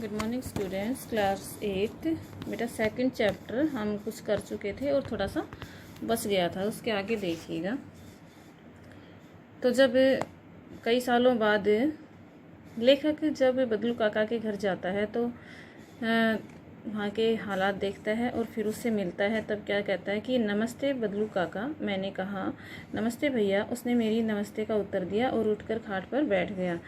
Good morning students, class 8 बेटा second chapter हम कुछ कर चुके थे और थोड़ा सा बच गया था, उसके आगे देखिएगा। तो जब कई सालों बाद लेखक जब बदलू काका के घर जाता है तो वहाँ के हालात देखता है और फिर उससे मिलता है। तब क्या कहता है कि नमस्ते बदलू काका। मैंने कहा नमस्ते भैया। उसने मेरी नमस्ते का उत्तर दिया और उठकर खाट पर बैठ गया,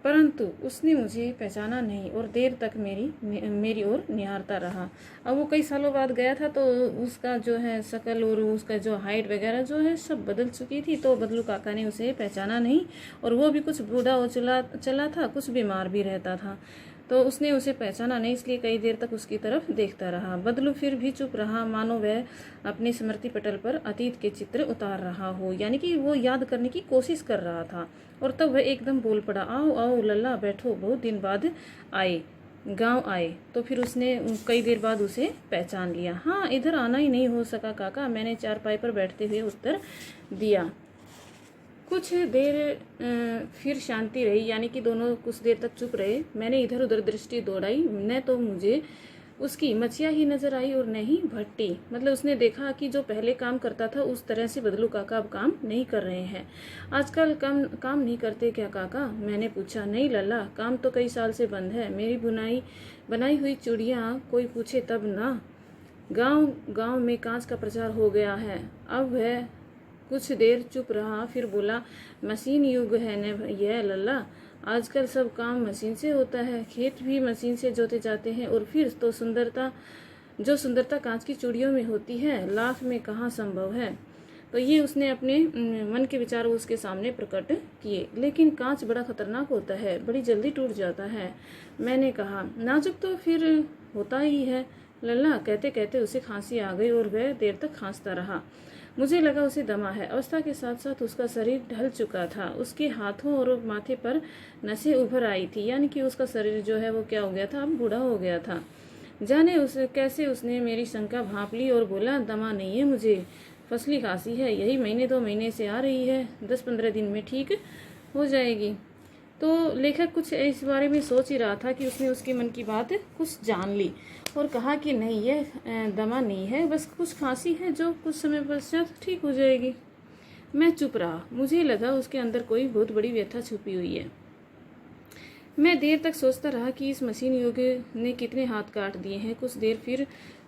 परंतु उसने मुझे पहचाना नहीं और देर तक मेरी ओर निहारता रहा। अब वो कई सालों बाद गया था तो उसका जो है शक्ल और उसका जो हाइट वगैरह जो है सब बदल चुकी थी। तो बदलू काका ने उसे पहचाना नहीं और वो भी कुछ बूढ़ा हो चला था, कुछ बीमार भी रहता था। तो उसने उसे पहचाना नहीं, इसलिए कई देर तक उसकी तरफ देखता रहा। बदलू फिर भी चुप रहा, मानो वह अपनी स्मृति पटल पर अतीत के चित्र उतार रहा हो, यानी कि वो याद करने की कोशिश कर रहा था। और तब वह एकदम बोल पड़ा, आओ आओ लल्ला बैठो, बहुत दिन बाद गांव आए। तो फिर उसने कई देर बाद उसे पहचान लिया। हाँ, इधर आना ही नहीं हो सका काका, मैंने चारपाई पर बैठते हुए उत्तर दिया। कुछ देर फिर शांति रही, यानी कि दोनों कुछ देर तक चुप रहे। मैंने इधर उधर दृष्टि दौड़ाई, न तो मुझे उसकी मछिया ही नजर आई और न ही भट्टी। मतलब उसने देखा कि जो पहले काम करता था उस तरह से बदलू काका अब काम नहीं कर रहे हैं। आजकल काम नहीं करते क्या काका? मैंने पूछा। नहीं लल्ला, काम तो कई साल से बंद है। मेरी बनाई हुई चूड़ियाँ कोई पूछे तब ना। गांव गांव में कांच का प्रचार हो गया है। अब वह कुछ देर चुप रहा, फिर बोला, मशीन युग है न भैया लल्ला, आजकल सब काम मशीन से होता है। खेत भी मशीन से जोते जाते हैं और फिर तो सुंदरता कांच की चूड़ियों में होती है, लाख में कहाँ संभव है। तो ये उसने अपने मन के विचार उसके सामने प्रकट किए। लेकिन कांच बड़ा खतरनाक होता है, बड़ी जल्दी टूट जाता है। मैंने कहा, नाजुक तो फिर होता ही है लल्ला। कहते कहते उसे खांसी आ गई और वह देर तक खांसता रहा। मुझे लगा उसे दमा है। अवस्था के साथ साथ उसका शरीर ढल चुका था। उसके हाथों और माथे पर नसें उभर आई थी, यानी कि उसका शरीर जो है वो क्या हो गया था, अब बूढ़ा हो गया था। जाने कैसे उसने मेरी शंका भांप ली और बोला, दमा नहीं है मुझे, फसली खांसी है, यही महीने 2 महीने से आ रही है, 10-15 दिन में ठीक हो जाएगी। तो लेखक कुछ इस बारे में सोच ही रहा था कि उसने उसके मन की बात कुछ जान ली और कहा कि नहीं, ये दमा नहीं है, बस कुछ खांसी है जो कुछ समय पश्चात ठीक हो जाएगी। मैं चुप रहा। मुझे लगा उसके अंदर कोई बहुत बड़ी व्यथा छुपी हुई है। मैं देर तक सोचता रहा कि इस मशीन युग ने कितने हाथ काट दिए हैं। कुछ देर फिर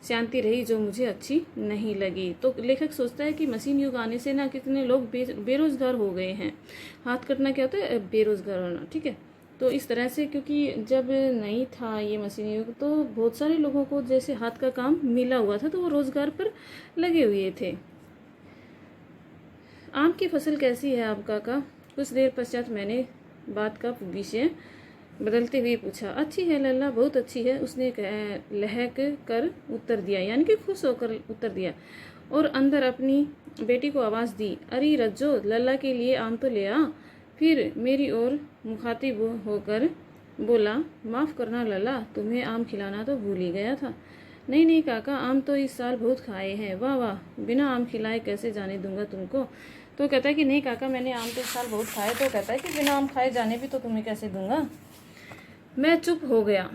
शांति रही जो मुझे अच्छी नहीं लगी। तो लेखक सोचता है कि मशीन युग आने से ना कितने लोग बेरोजगार हो गए हैं। हाथ कटना क्या होता है? बेरोजगार होना, ठीक है। तो इस तरह से, क्योंकि जब नहीं था ये मशीन युग तो बहुत सारे लोगों को जैसे हाथ का काम मिला हुआ था तो वो रोजगार पर लगे हुए थे। आम की फसल कैसी है आपका का? कुछ देर पश्चात मैंने बात का विषय बदलते हुए पूछा। अच्छी है लल्ला, बहुत अच्छी है, उसने लहक कर उत्तर दिया, यानी कि खुश होकर उत्तर दिया। और अंदर अपनी बेटी को आवाज़ दी, अरे रज्जो, लल्ला के लिए आम तो ले आ। फिर मेरी ओर मुखातिब होकर बोला, माफ़ करना लल्ला, तुम्हें आम खिलाना तो भूल ही गया था। नहीं नहीं काका, आम तो इस साल बहुत खाए हैं। वाह वाह, बिना आम खिलाए कैसे जाने दूंगा तुमको। तो कहता है कि नहीं काका, मैंने आम तो इस साल बहुत खाए। तो कहता है कि बिना आम खाए जाने भी तो तुम्हें कैसे दूंगा। मैं चुप हो गया।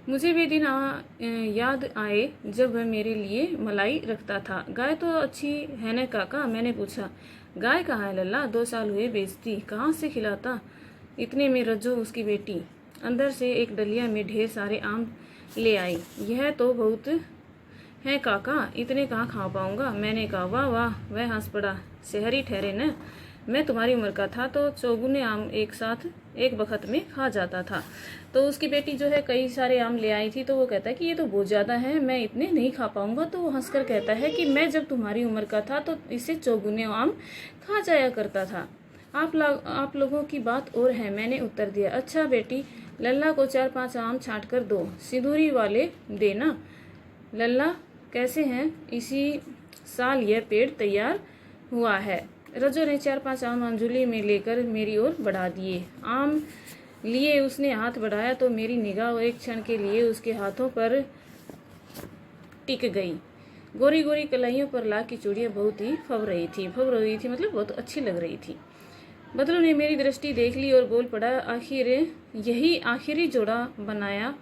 मुझे वे दिन याद आए जब वह मेरे लिए मलाई रखता था। गाय तो अच्छी है न काका? मैंने पूछा। गाय कहाँ है लल्ला, 2 साल हुए बेचती, कहाँ से खिलाता। इतने में रज्जो, उसकी बेटी, अंदर से एक डलिया में ढेर सारे आम ले आई। यह तो बहुत है काका, इतने कहाँ खा पाऊंगा। मैंने कहा, वाह वाह। वह हंस पड़ा। शहरी ठहरे न, मैं तुम्हारी उम्र का था तो चौगुने आम एक साथ एक बखत में खा जाता था। तो उसकी बेटी जो है कई सारे आम ले आई थी। तो वो कहता है कि ये तो बहुत ज़्यादा है, मैं इतने नहीं खा पाऊंगा। तो वो हंसकर कहता है कि मैं जब तुम्हारी उम्र का था तो इससे चौगुने आम खा जाया करता था। आप लोगों की बात और है, मैंने उत्तर दिया। अच्छा बेटी, लल्ला को 4-5 आम छाँट कर दो, सिंदूरी वाले देना। लल्ला कैसे हैं? इसी साल यह पेड़ तैयार हुआ है। रजो ने 4-5 आम अंजुली में लेकर मेरी ओर बढ़ा दिए। आम लिए उसने हाथ बढ़ाया तो मेरी निगाह एक क्षण के लिए उसके हाथों पर टिक गई। गोरी गोरी कलाइयों पर लाख की चूड़ियाँ बहुत ही फब रही थी मतलब बहुत अच्छी लग रही थी। बदलू ने मेरी दृष्टि देख ली और बोल पड़ा, आखिर यही आखिरी जोड़ा बनाया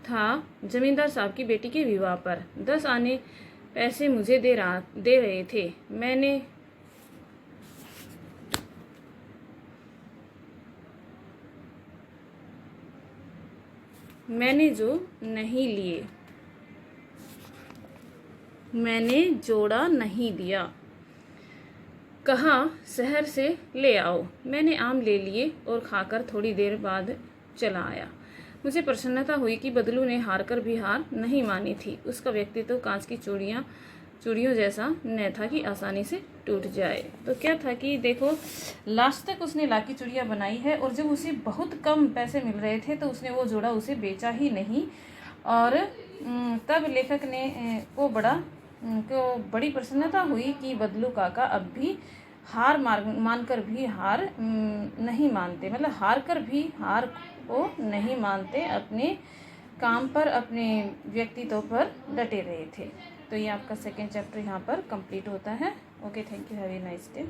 था जमींदार साहब की बेटी के विवाह पर। 10 आने पैसे मुझे दे रहे थे। मैंने जोड़ा नहीं दिया। कहा शहर से ले आओ। मैंने आम ले लिए और खाकर थोड़ी देर बाद चला आया। मुझे प्रसन्नता हुई कि बदलू ने हार कर भी हार नहीं मानी थी। उसका व्यक्तित्व कांच की चूड़ियों जैसा न था कि आसानी से टूट जाए। तो क्या था कि देखो, लास्ट तक उसने लाकी चूड़ियाँ बनाई है और जब उसे बहुत कम पैसे मिल रहे थे तो उसने वो जोड़ा उसे बेचा ही नहीं। और तब लेखक ने को बड़ी प्रसन्नता हुई कि बदलू काका अब भी हार मानकर भी हार नहीं मानते, मतलब हार कर भी हार को नहीं मानते, अपने काम पर, अपने व्यक्तित्व पर डटे रहे थे। तो ये आपका सेकेंड चैप्टर यहाँ पर कंप्लीट होता है। Okay, thank you, have a nice day.